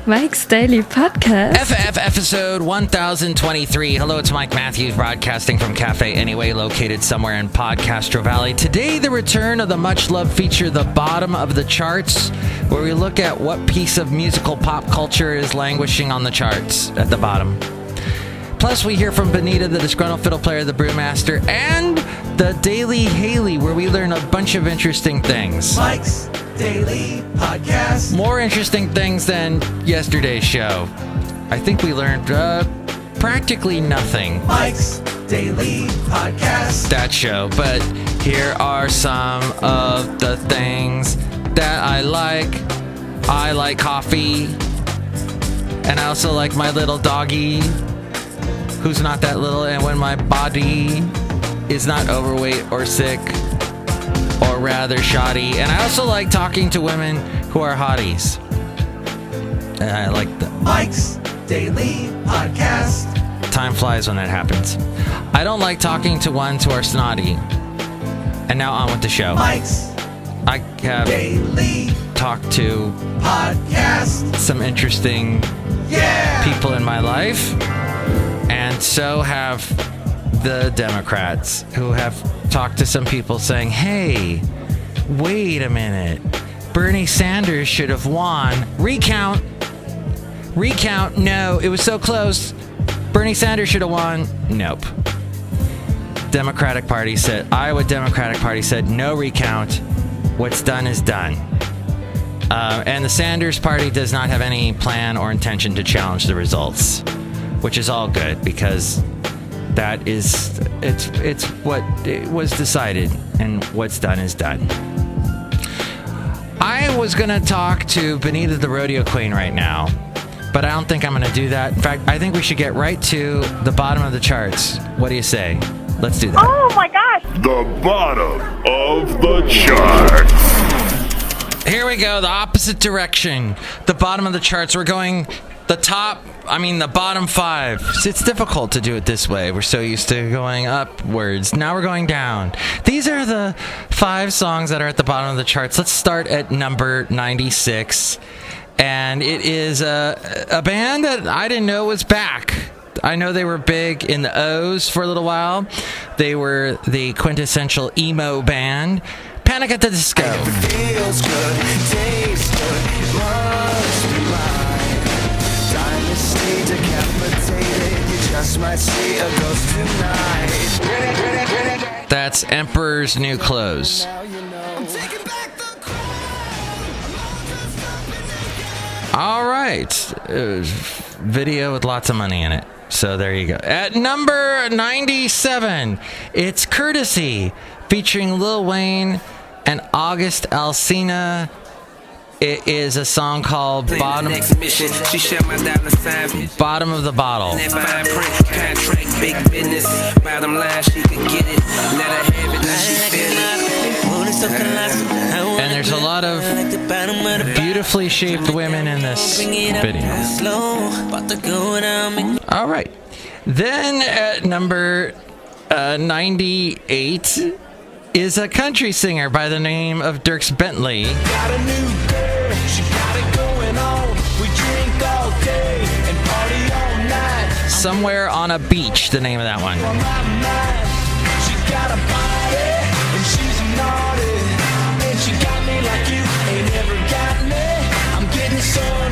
Mike's Daily Podcast. FF episode 1023. Hello, it's Mike Matthews broadcasting from Cafe Anyway, located somewhere in Podcastro Valley. Today, the return of the much-loved feature, The Bottom of the Charts, where we look at what piece of musical pop culture is languishing on the charts at the bottom. Plus, we hear from Benita, the Disgruntled Fiddle Player, the Brewmaster, and the Daily Hayley, where we learn a bunch of interesting things. Mike's Daily Podcast. More interesting things than yesterday's show. I think we learned practically nothing. Mike's Daily Podcast. That show. But here are some of the things that I like. I like coffee. And I also like my little doggy, who's not that little, and when my body is not overweight or sick, or rather shoddy. And I also like talking to women who are hotties. And I like Mike's Daily Podcast. Time flies when that happens. I don't like talking to ones who are snotty. And now on with the show. Mike's I have Daily talked to Podcast. some interesting people in my life. And so have the Democrats, who have talked to some people saying, hey, wait a minute. Bernie Sanders should have won. Recount. No, it was so close. Bernie Sanders should have won. Nope. Democratic Party said, Iowa Democratic Party said, no recount. What's done is done. And the Sanders Party does not have any plan or intention to challenge the results, which is all good, because that is, it's what it was decided, and what's done is done. I was going to talk to Benita the Rodeo Queen right now, but I don't think I'm going to do that. In fact, I think we should get right to the bottom of the charts. What do you say? Let's do that. Oh my gosh! The bottom of the charts. Here we go, the opposite direction. The bottom of the charts. We're going the bottom five. It's difficult to do it this way. We're so used to going upwards. Now we're going down. These are the 5 songs that are at the bottom of the charts. Let's start at number 96. And it is a band that I didn't know was back. I know they were big in the O's for a little while. They were the quintessential emo band. Panic at the Disco. Feels good, tastes good, must be mine. Dynasty decapitated, you just might see a ghost tonight. That's Emperor's New Clothes. All right. Video with lots of money in it. So there you go. At number 97, it's Courtesy, featuring Lil Wayne and August Alsina. It is a song called Bottom of the Bottle. And there's a lot of beautifully shaped women in this video. All right. Then at number 98 is a country singer by the name of Dierks Bentley. Got a new girl, she got it going on. We drink all day and party all night. Somewhere on a Beach, the name of that one. On my mind, she got a body and she's naughty. And she got me like you ain't ever got me. I'm getting some,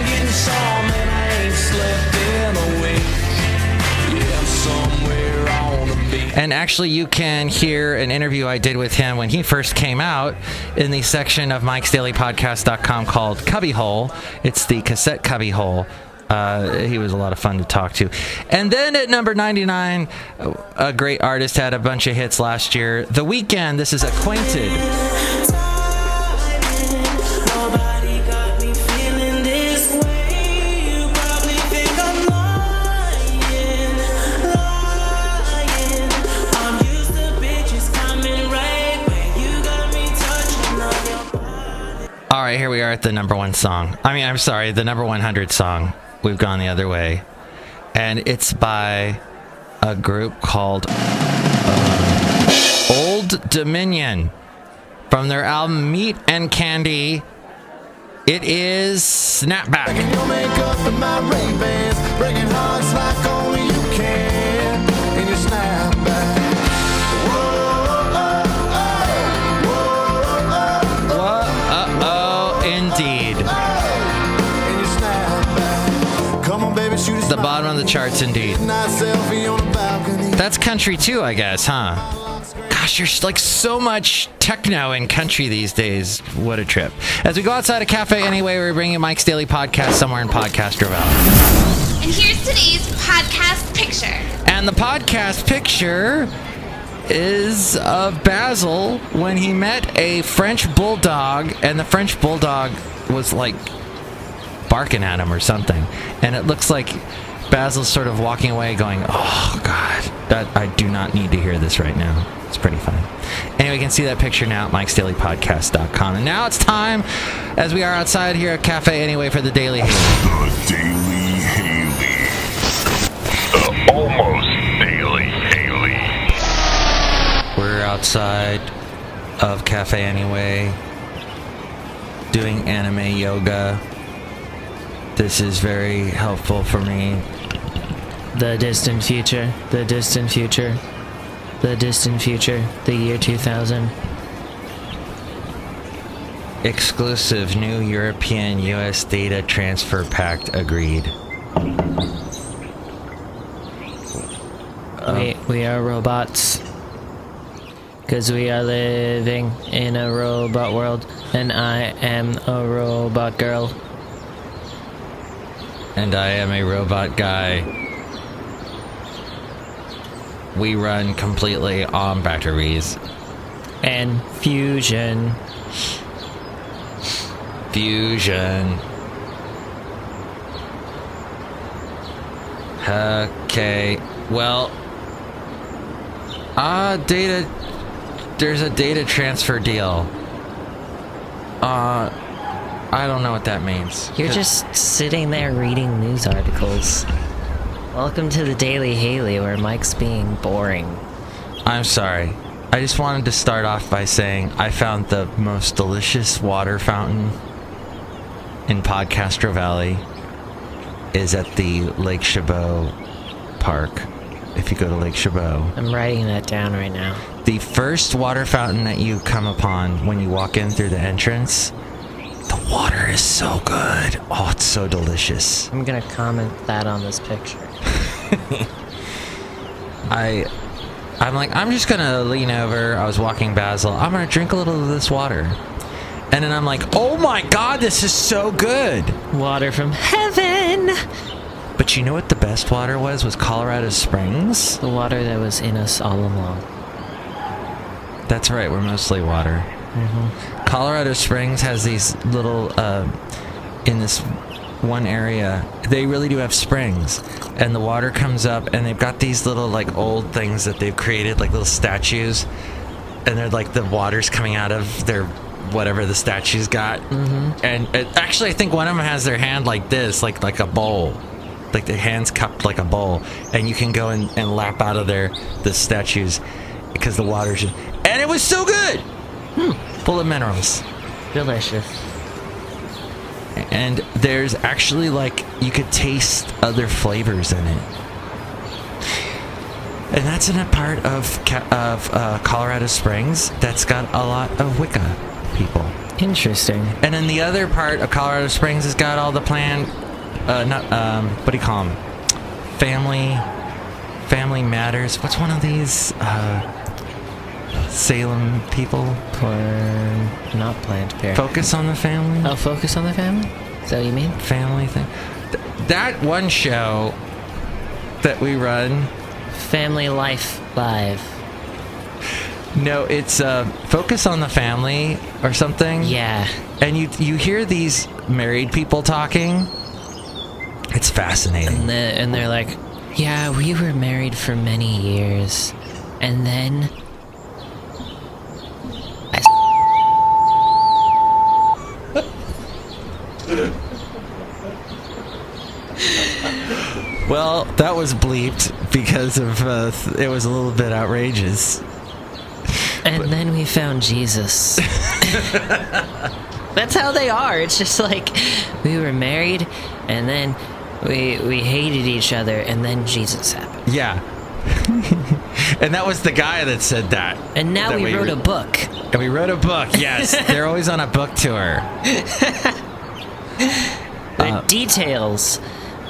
and I ain't slept in a week. Yeah, I'm somewhere on a beach. And actually, you can hear an interview I did with him when he first came out in the section of mikesdailypodcast.com called Cubbyhole. It's the cassette Cubbyhole. He was a lot of fun to talk to. And then at number 99, a great artist, had a bunch of hits last year. The Weeknd, this is Acquainted. All right, here we are at the number 1 song. The number 100 song. We've gone the other way. And it's by a group called Old Dominion from their album Meat and Candy. It is Snapback. Your makeup and my Ray-Bans, breaking hearts like only you can. And your snapback. Indeed. Come on, baby, shoot The bottom of the charts, indeed. That's country too, I guess, huh? Gosh, there's like so much techno in country these days. What a trip. As we go outside a cafe anyway, we're bringing Mike's Daily Podcast somewhere in Podcaster Valley. And here's today's podcast picture. And the podcast picture is of Basil when he met a French bulldog, and the French bulldog was like barking at him or something. And it looks like Basil's sort of walking away going, oh God, that I do not need to hear this right now. It's pretty funny. Anyway, you can see that picture now at mikesdailypodcast.com. And now it's time, as we are outside here at Cafe Anyway, for the Daily Haley. The Daily Haley. The almost Daily Haley. We're outside of Cafe Anyway doing anime yoga. This is very helpful for me. The distant future, the distant future, the distant future, the year 2000. Exclusive new European US data transfer pact agreed. We are robots. Because we are living in a robot world, and I am a robot girl. And I am a robot guy. We run completely on batteries. And fusion. Fusion. Okay. Well, data. There's a data transfer deal. I don't know what that means. You're just sitting there reading news articles. Welcome to the Daily Haley, where Mike's being boring. I'm sorry. I just wanted to start off by saying I found the most delicious water fountain in Podcastro Valley is at the Lake Chabot Park. If you go to Lake Chabot. I'm writing that down right now. The first water fountain that you come upon when you walk in through the entrance, the water is so good. Oh, it's so delicious. I'm gonna comment that on this picture. I'm like, I'm just gonna lean over. I was walking Basil. I'm gonna drink a little of this water. And then I'm like, oh my God, this is so good. Water from heaven! But you know what the best water was? Was Colorado Springs. The water that was in us all along. That's right, we're mostly water. Mm-hmm. Colorado Springs has these little, in this one area, they really do have springs. And the water comes up, and they've got these little, like, old things that they've created, like little statues. And they're like, the water's coming out of their, whatever the statue's got. Mm-hmm. And actually, I think one of them has their hand like this, like a bowl. Like the hand's cupped like a bowl. And you can go and lap out of the statues, because the water's just... And it was so good! Full of minerals. Delicious. And there's actually, like, you could taste other flavors in it. And that's in a part of Colorado Springs that's got a lot of Wicca people. Interesting. And then the other part of Colorado Springs has got all the what do you call them? Family Matters. What's one of these? Salem people? Not Planned Parenthood. Focus on the Family? Oh, Focus on the Family? Is that what you mean? Family thing. That one show that we run. Family Life Live. No, it's Focus on the Family or something. Yeah. And you hear these married people talking. It's fascinating. And they're like, yeah, we were married for many years. And then... Well, that was bleeped because of it was a little bit outrageous. And then we found Jesus. That's how they are. It's just like we were married, and then we hated each other, and then Jesus happened. Yeah. And that was the guy that said that. And now we wrote a book. And we wrote a book, yes. They're always on a book tour. It details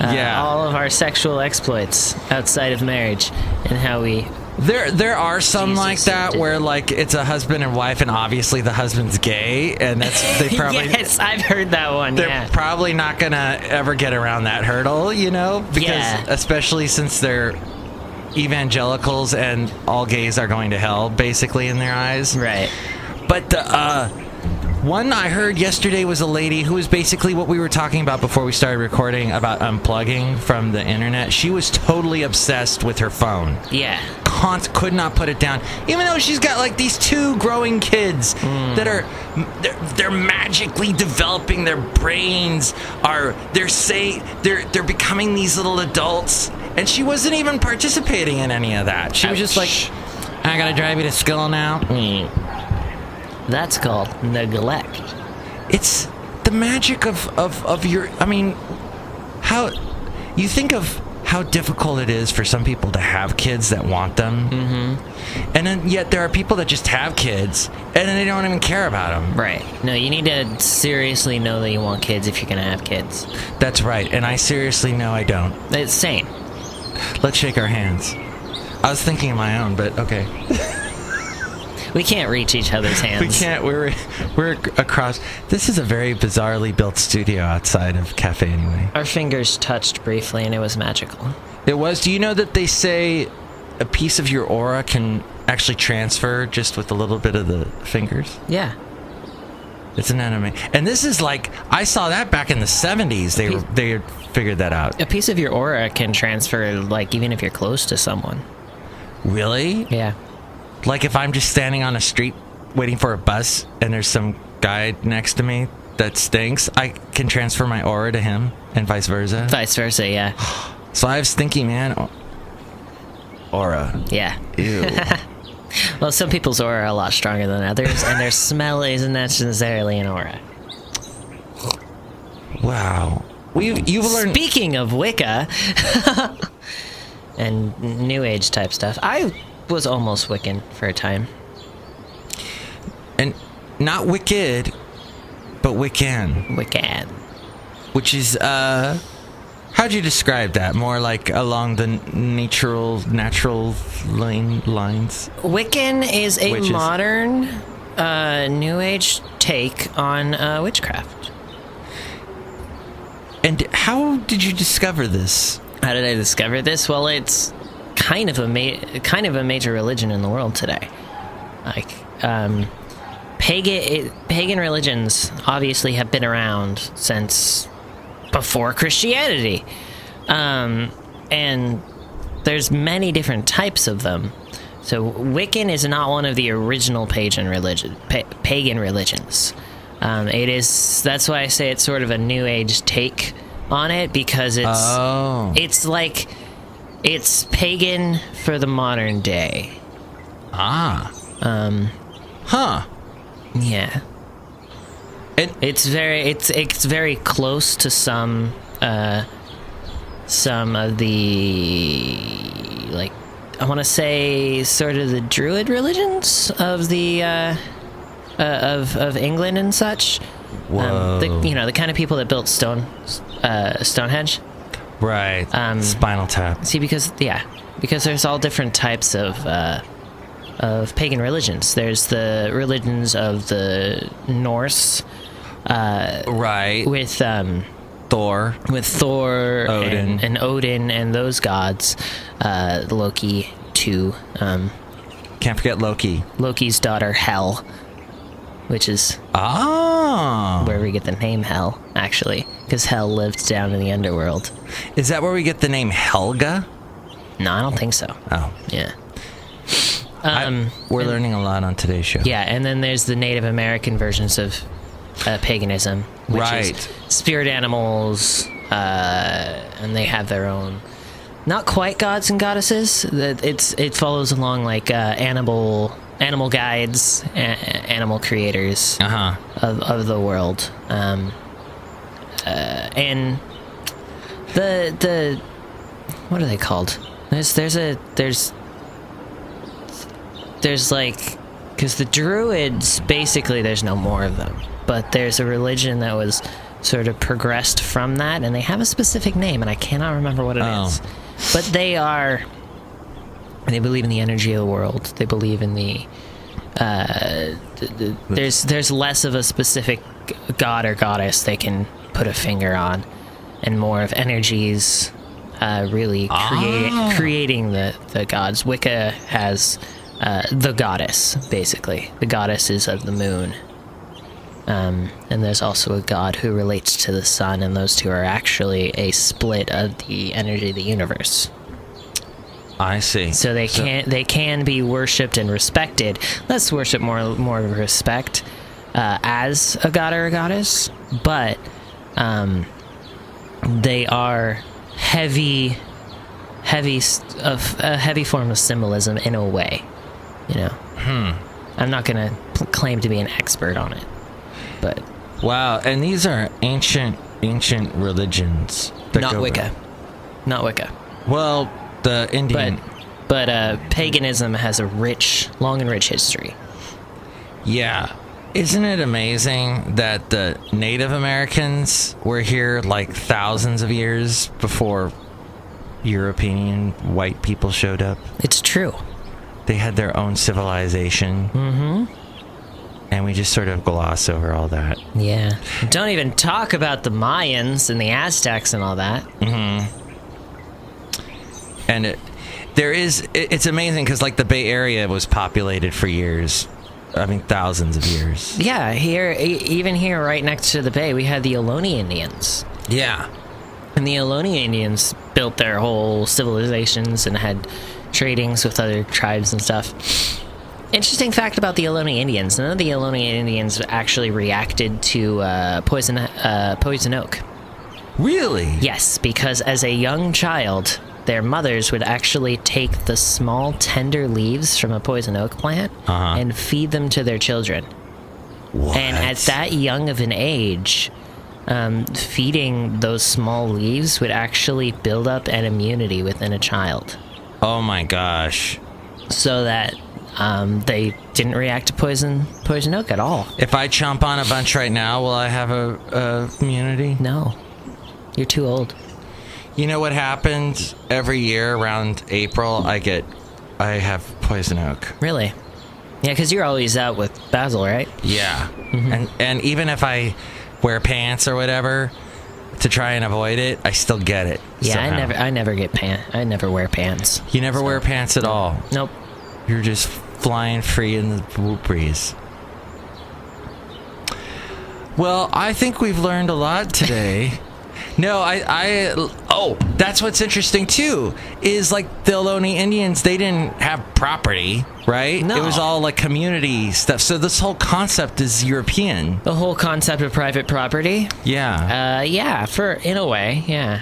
all of our sexual exploits outside of marriage and how we... There are some Jesus like that where like it's a husband and wife and obviously the husband's gay and they probably yes, I've heard that one. They're probably not gonna ever get around that hurdle, you know, because especially since they're evangelicals and all gays are going to hell basically in their eyes. Right. But the one I heard yesterday was a lady who was basically what we were talking about before we started recording about unplugging from the internet. She was totally obsessed with her phone. Yeah. Could not put it down, even though she's got like these 2 growing kids that are they're magically developing. Their brains are they're becoming these little adults, and she wasn't even participating in any of that. She was just like, I gotta drive you to school now. That's called neglect. It's the magic of your... I mean, how... You think of how difficult it is for some people to have kids that want them. Mm-hmm. And then yet there are people that just have kids, and then they don't even care about them. Right. No, you need to seriously know that you want kids if you're going to have kids. That's right. And I seriously know I don't. It's same. Let's shake our hands. I was thinking of my own, but okay. We can't reach each other's hands. We can't. We're across. This is a very bizarrely built studio outside of Cafe Anyway. Our fingers touched briefly, and it was magical. It was. Do you know that they say a piece of your aura can actually transfer just with a little bit of the fingers? Yeah. It's an anime. And this is like, I saw that back in the 70s. They figured that out. A piece of your aura can transfer, like, even if you're close to someone. Really? Yeah. Like if I'm just standing on a street waiting for a bus and there's some guy next to me that stinks, I can transfer my aura to him and vice versa? Vice versa, yeah. So I was thinking, man, aura. Yeah. Ew. Well, some people's aura are a lot stronger than others, and their smell isn't necessarily an aura. Wow. You've learned... Speaking of Wicca and New Age type stuff, I was almost Wiccan for a time. And not wicked, but Wiccan. Wiccan. Which is, how'd you describe that? More like along the natural lines? Wiccan is a Witches. modern New Age take on witchcraft. And how did you discover this? How did I discover this? Well, it's kind of a major religion in the world today. Like, pagan religions obviously have been around since before Christianity, and there's many different types of them. So Wiccan is not one of the original pagan religions. It is. That's why I say it's sort of a New Age take on it, because it's like it's pagan for the modern day. Yeah. And it's very close to some of the, like, I want to say sort of the Druid religions of the of England and such. Whoa. The kind of people that built Stonehenge. Right. Spinal Tap. See, because there's all different types of pagan religions. There's the religions of the Norse, right, with Thor, Odin, and Odin and those gods. Loki too. Can't forget Loki. Loki's daughter Hel, which is where we get the name Hel, actually, because Hel lived down in the underworld. Is that where we get the name Helga? No, I don't think so. Oh, yeah. We're learning a lot on today's show. Yeah, and then there's the Native American versions of paganism, which is spirit animals, and they have their own not quite gods and goddesses. It follows along like animal guides, animal creators of the world, and the what are they called? There's like, because the druids, basically there's no more of them, but there's a religion that was sort of progressed from that, and they have a specific name, and I cannot remember what it is. But they believe in the energy of the world. They believe in there's less of a specific god or goddess they can put a finger on, and more of energies really creating the gods. Wicca has the goddess, basically. The goddess is of the moon. And there's also a god who relates to the sun, and those two are actually a split of the energy of the universe. I see. So they can be worshipped and respected. Let's worship more respect as a god or a goddess, but they are a heavy form of symbolism in a way. You know. I'm not gonna claim to be an expert on it, but wow. And these are ancient religions. Not Wicca. Well, the Indian. But paganism has a long and rich history. Yeah. Isn't it amazing that the Native Americans were here like thousands of years before European white people showed up? It's true. They had their own civilization. Mm-hmm. And we just sort of gloss over all that. Yeah. Don't even talk about the Mayans and the Aztecs and all that. Mm-hmm. And it's amazing because like the Bay Area was populated for years. I mean, thousands of years. Yeah, even here right next to the bay, we had the Ohlone Indians. Yeah. And the Ohlone Indians built their whole civilizations and had tradings with other tribes and stuff. Interesting fact about the Ohlone Indians. None of the Ohlone Indians actually reacted to poison oak. Really? Yes, because as a young child, their mothers would actually take the small, tender leaves from a poison oak plant and feed them to their children. What? And at that young of an age, feeding those small leaves would actually build up an immunity within a child. Oh my gosh. So that they didn't react to poison oak at all. If I chomp on a bunch right now, will I have a immunity? No. You're too old. You know what happens every year around April? I have poison oak. Really? Yeah, because you're always out with Basil, right? Yeah. Mm-hmm. And even if I wear pants or whatever to try and avoid it, I still get it. Yeah, somehow. I never get pants. I never wear pants. You never wear pants at all? Nope. You're just flying free in the breeze. Well, I think we've learned a lot today. No, that's what's interesting too, is like the Ohlone Indians, they didn't have property, right? No. It was all like community stuff. So this whole concept is European. The whole concept of private property? Yeah. In a way, yeah.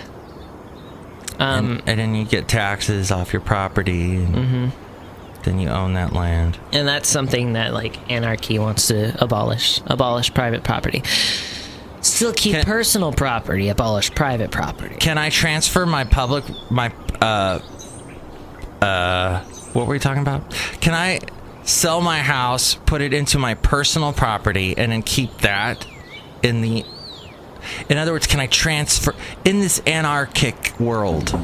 And then you get taxes off your property, and then you own that land. And that's something that like anarchy wants to abolish private property. Still keep personal property, abolish private property. Can I transfer what were we talking about? Can I sell my house, put it into my personal property, and then keep that in other words, can I transfer in this anarchic world?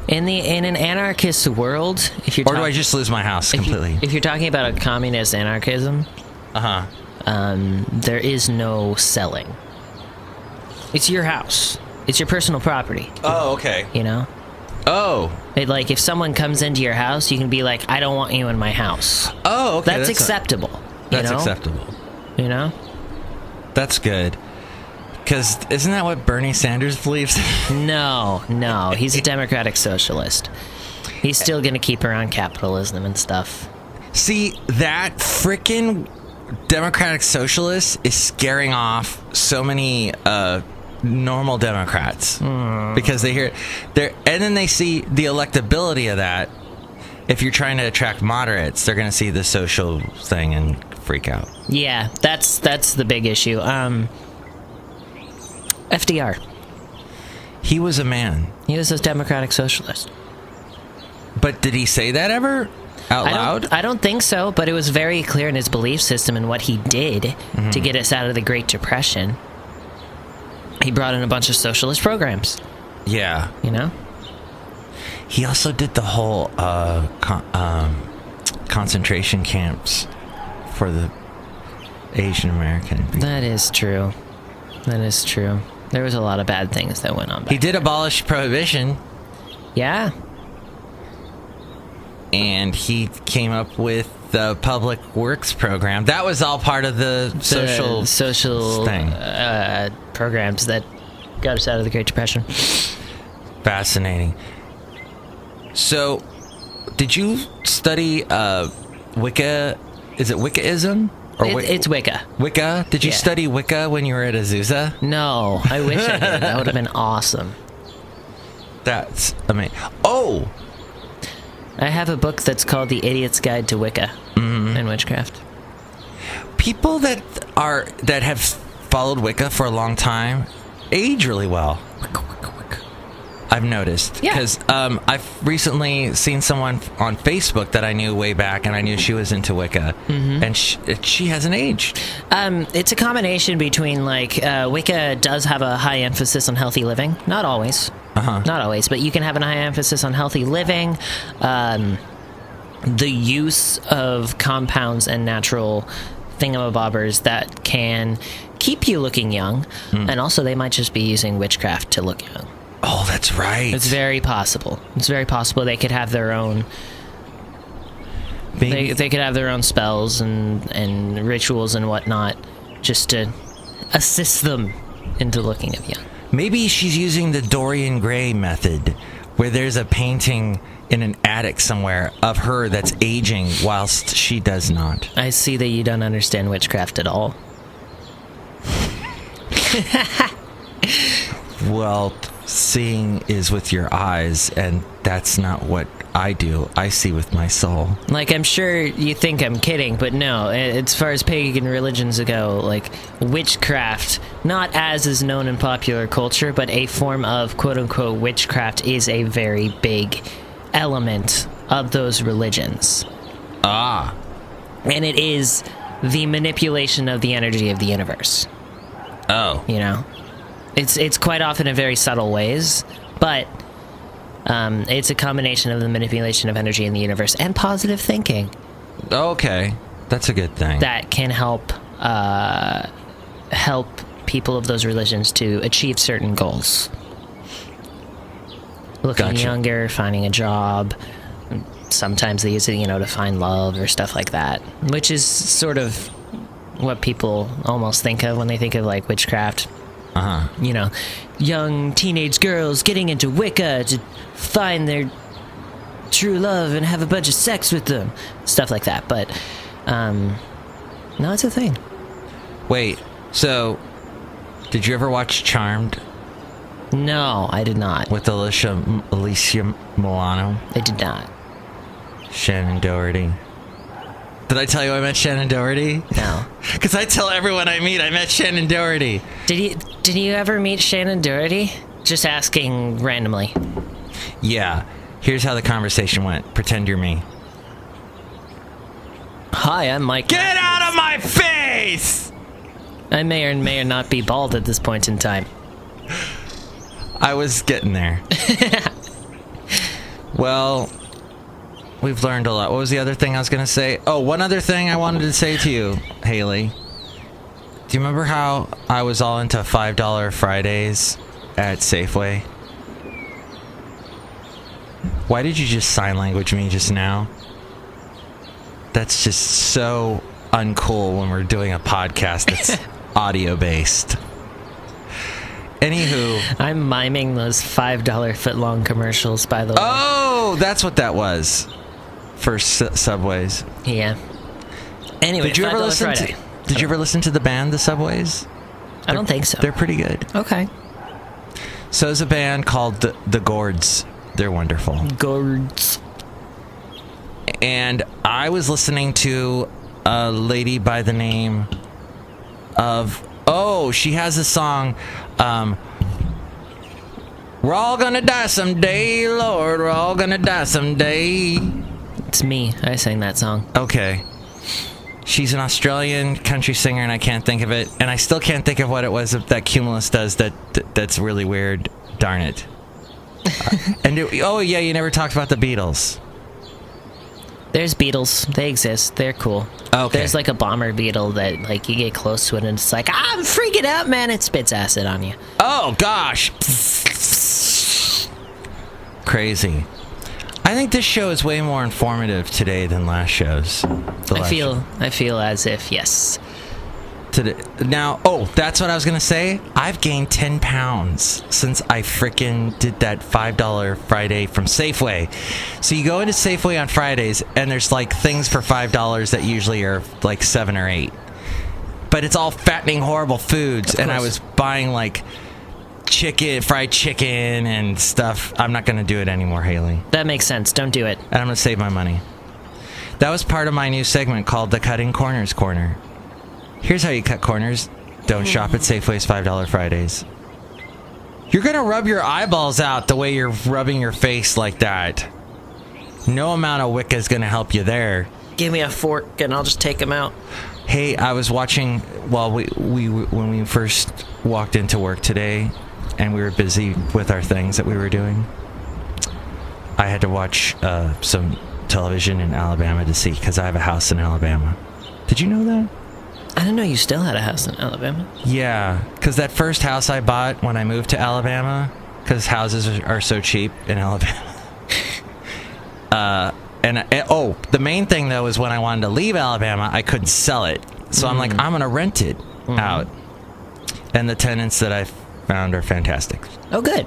In an anarchist world, do I just lose my house completely? If you're talking about a communist anarchism, there is no selling. It's your house. It's your personal property. Oh, okay. You know? Oh. If someone comes into your house, you can be like, I don't want you in my house. Oh, okay. That's acceptable. That's acceptable. You know? That's good. Because isn't that what Bernie Sanders believes? No. He's a democratic socialist. He's still going to keep around capitalism and stuff. See, that frickin' democratic socialist is scaring off so many normal Democrats because they hear there, and then they see the electability of that. If you're trying to attract moderates, they're going to see the social thing and freak out. Yeah, that's the big issue. FDR. He was a man. He was a democratic socialist. But did he say that ever out loud? I don't think so, but it was very clear in his belief system and what he did to get us out of the Great Depression. He brought in a bunch of socialist programs. Yeah. You know? He also did the whole concentration camps for the Asian American people. That is true. That is true. There was a lot of bad things that went on back He did abolish prohibition. Yeah. And he came up with the public works program. That was all part of the social thing. Programs that got us out of the Great Depression. Fascinating. So, did you study Wicca? Is it Wiccaism? It's Wicca. Wicca? Did you Yeah. study Wicca when you were at Azusa? No, I wish I did. That would have been awesome. That's amazing. Oh! I have a book that's called The Idiot's Guide to Wicca and Witchcraft. People that have followed Wicca for a long time age really well. I've noticed. Yeah. Because I've recently seen someone on Facebook that I knew way back, and I knew she was into Wicca. And she hasn't aged. It's a combination between, Wicca does have a high emphasis on healthy living. Not always. Not always, but you can have a high emphasis on healthy living. The use of compounds and natural thingamabobbers that can keep you looking young. And also they might just be using witchcraft to look young. Oh, that's right. It's very possible. It's very possible they could have their own... They could have their own spells and rituals and whatnot just to assist them into looking at young. Maybe she's using the Dorian Gray method, where there's a painting in an attic somewhere of her that's aging whilst she does not. I see that you don't understand witchcraft at all. Well, seeing is with your eyes, and that's not what I do. I see with my soul. I'm sure you think I'm kidding, but no. As far as pagan religions go, witchcraft, not as is known in popular culture, but a form of quote-unquote witchcraft is a very big element of those religions. Ah. And it is the manipulation of the energy of the universe. Oh. You know? It's quite often in very subtle ways, but it's a combination of the manipulation of energy in the universe and positive thinking. Okay. That's a good thing. That can help people of those religions to achieve certain goals. Looking younger, finding a job. Sometimes they use it, to find love or stuff like that, which is sort of what people almost think of when they think of witchcraft. Young teenage girls getting into Wicca to find their true love and have a bunch of sex with them. Stuff like that. But, no, it's a thing. Wait, so, did you ever watch Charmed? No, I did not. With Alicia Milano? I did not. Shannon Doherty. Did I tell you I met Shannon Doherty? No. Because I tell everyone I meet I met Shannon Doherty. Did you ever meet Shannon Doherty? Just asking randomly. Yeah. Here's how the conversation went. Pretend you're me. Hi, I'm Mike. Get out of my face! I may or not be bald at this point in time. I was getting there. Well, we've learned a lot. What was the other thing I was going to say? Oh, one other thing I wanted to say to you, Haley. Do you remember how I was all into $5 Fridays at Safeway? Why did you just sign language me just now? That's just so uncool when we're doing a podcast that's audio-based. Anywho. I'm miming those $5 footlong commercials, by the way. Oh, that's what that was. For Subways. Yeah. Anyway, did you ever listen to the band, the Subways? I don't think so. They're pretty good. Okay. So is a band called the Gourds. They're wonderful. Gourds. And I was listening to a lady by the name of... Oh, she has a song... we're all gonna die someday, Lord. We're all gonna die someday. It's me. I sang that song. Okay. She's an Australian country singer, and I can't think of it. And I still can't think of what it was that Cumulus does that's really weird. Darn it. Oh, yeah, you never talked about the Beatles. There's beetles. They exist. They're cool. Okay. There's like a bomber beetle that like you get close to it and it's like, I'm freaking out, man. It spits acid on you. Oh, gosh. Crazy. I think this show is way more informative today than last shows. I feel as if, yes. Today. Now, that's what I was going to say. I've gained 10 pounds since I frickin' did that $5 Friday from Safeway. So you go into Safeway on Fridays, and there's like things for $5 that usually are like 7 or 8. But it's all fattening, horrible foods, and I was buying like fried chicken and stuff. I'm not going to do it anymore, Haley. That makes sense. Don't do it. And I'm going to save my money. That was part of my new segment called the Cutting Corners Corner. Here's how you cut corners. Don't shop at Safeway's $5 Fridays. You're going to rub your eyeballs out the way you're rubbing your face like that. No amount of Wicca is going to help you there. Give me a fork and I'll just take them out. Hey, I was watching while when we first walked into work today, and we were busy with our things that we were doing. I had to watch some television in Alabama to see, because I have a house in Alabama. Did you know that? I didn't know you still had a house in Alabama. Yeah, because that first house I bought when I moved to Alabama, because houses are so cheap in Alabama. The main thing, though, is when I wanted to leave Alabama, I couldn't sell it. So I'm like, I'm going to rent it out. And the tenants that I found are fantastic. Oh, good.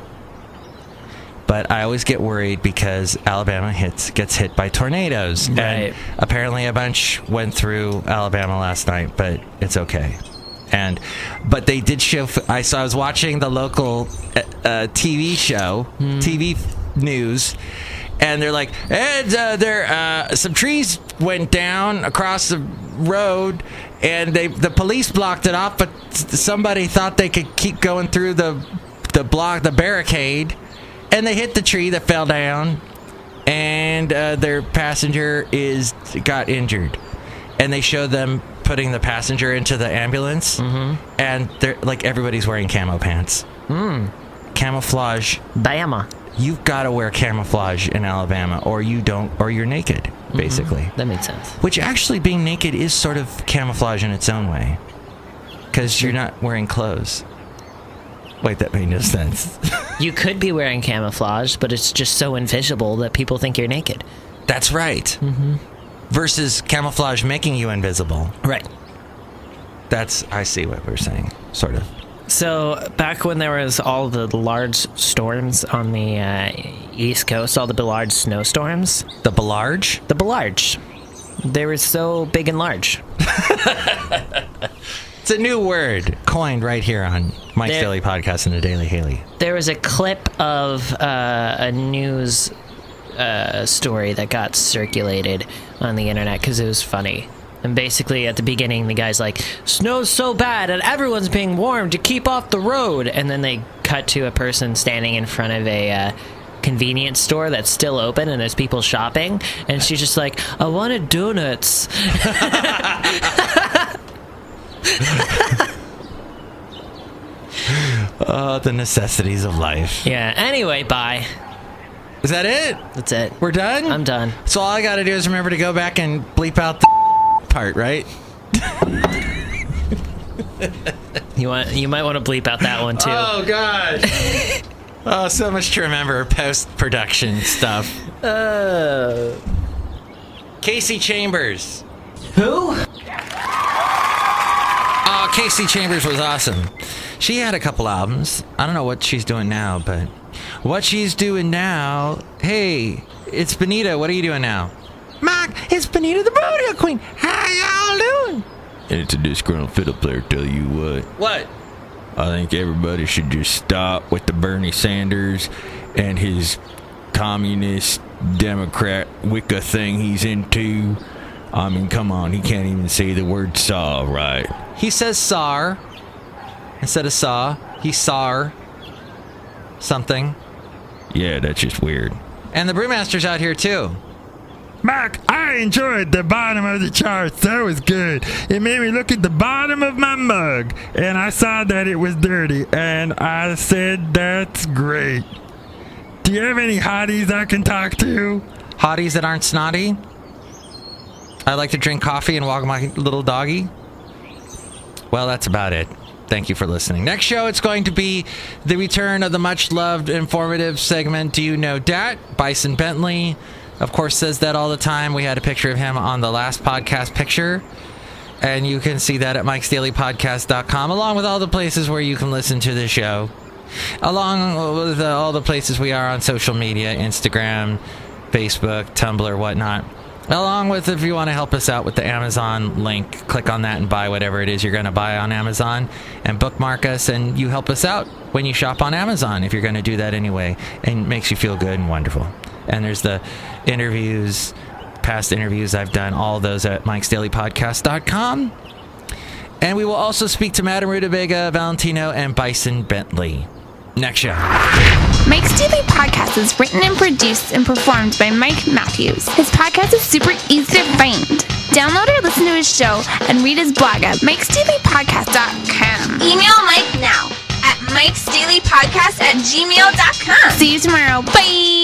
But I always get worried because Alabama gets hit by tornadoes. Right. And apparently a bunch went through Alabama last night, but it's okay. But they did show... I was watching the local TV show, TV news, and they're like, some trees went down across the road, and the police blocked it off, but somebody thought they could keep going through the barricade, and they hit the tree that fell down, and their passenger got injured. And they showed them putting the passenger into the ambulance, and they're like, everybody's wearing camo pants. Camouflage. Bama. You've got to wear camouflage in Alabama, or you don't, or you're naked, basically. That makes sense. Which actually, being naked is sort of camouflage in its own way, because you're not wearing clothes. Wait, that made no sense. You could be wearing camouflage, but it's just so invisible that people think you're naked. That's right. Versus camouflage making you invisible. Right. I see what we're saying, sort of. So, back when there was all the large storms on the East Coast, all the large snowstorms. The Ballarge? The Ballarge. They were so big and large. It's a new word coined right here on Mike's Daily Podcast and the Daily Haley. There was a clip of a news story that got circulated on the internet because it was funny. And basically, at the beginning, the guy's like, snow's so bad and everyone's being warned to keep off the road. And then they cut to a person standing in front of a convenience store that's still open and there's people shopping. And she's just like, I wanted donuts. Oh, the necessities of life. Yeah, anyway, bye. Is that it? That's it. We're done? I'm done. So all I got to do is remember to go back and bleep out the part, right? You might want to bleep out that one too. Oh gosh. Oh, so much to remember. Post-production stuff. Casey Chambers. Who? Oh, Casey Chambers was awesome. She had a couple albums. I don't know what she's doing now, but what she's doing now... Hey, it's Benita. What are you doing now? Mark, it's Benita the Rodeo Queen. How y'all doing? And it's a disgruntled fiddle player, tell you what. What? I think everybody should just stop with the Bernie Sanders and his communist Democrat Wicca thing he's into. I mean, come on, he can't even say the word saw right. He says SAR instead of saw. He saw something. Yeah, that's just weird. And the Brewmaster's out here too. Mark, I enjoyed the bottom of the charts. That was good. It made me look at the bottom of my mug, and I saw that it was dirty, and I said, that's great. Do you have any hotties I can talk to? Hotties that aren't snotty? I like to drink coffee and walk my little doggy. Well, that's about it. Thank you for listening. Next show, it's going to be the return of the much-loved, informative segment, Do You Know Dat? Bison Bentley, of course, says that all the time. We had a picture of him on the last podcast picture, and you can see that at mikesdailypodcast.com, along with all the places where you can listen to the show, along with all the places we are on social media, Instagram, Facebook, Tumblr, whatnot. Along with, if you want to help us out with the Amazon link, click on that and buy whatever it is you're going to buy on Amazon and bookmark us, and you help us out when you shop on Amazon if you're going to do that anyway, and it makes you feel good and wonderful. And there's the interviews, past interviews I've done, all those at mikesdailypodcast.com. And we will also speak to Madame Rootabega, Valentino, and Bison Bentley. Next show. Mike's Daily Podcast is written and produced and performed by Mike Matthews. His podcast is super easy to find. Download or listen to his show and read his blog at mikesdailypodcast.com. Email Mike now at mikesdailypodcast@gmail.com. See you tomorrow. Bye!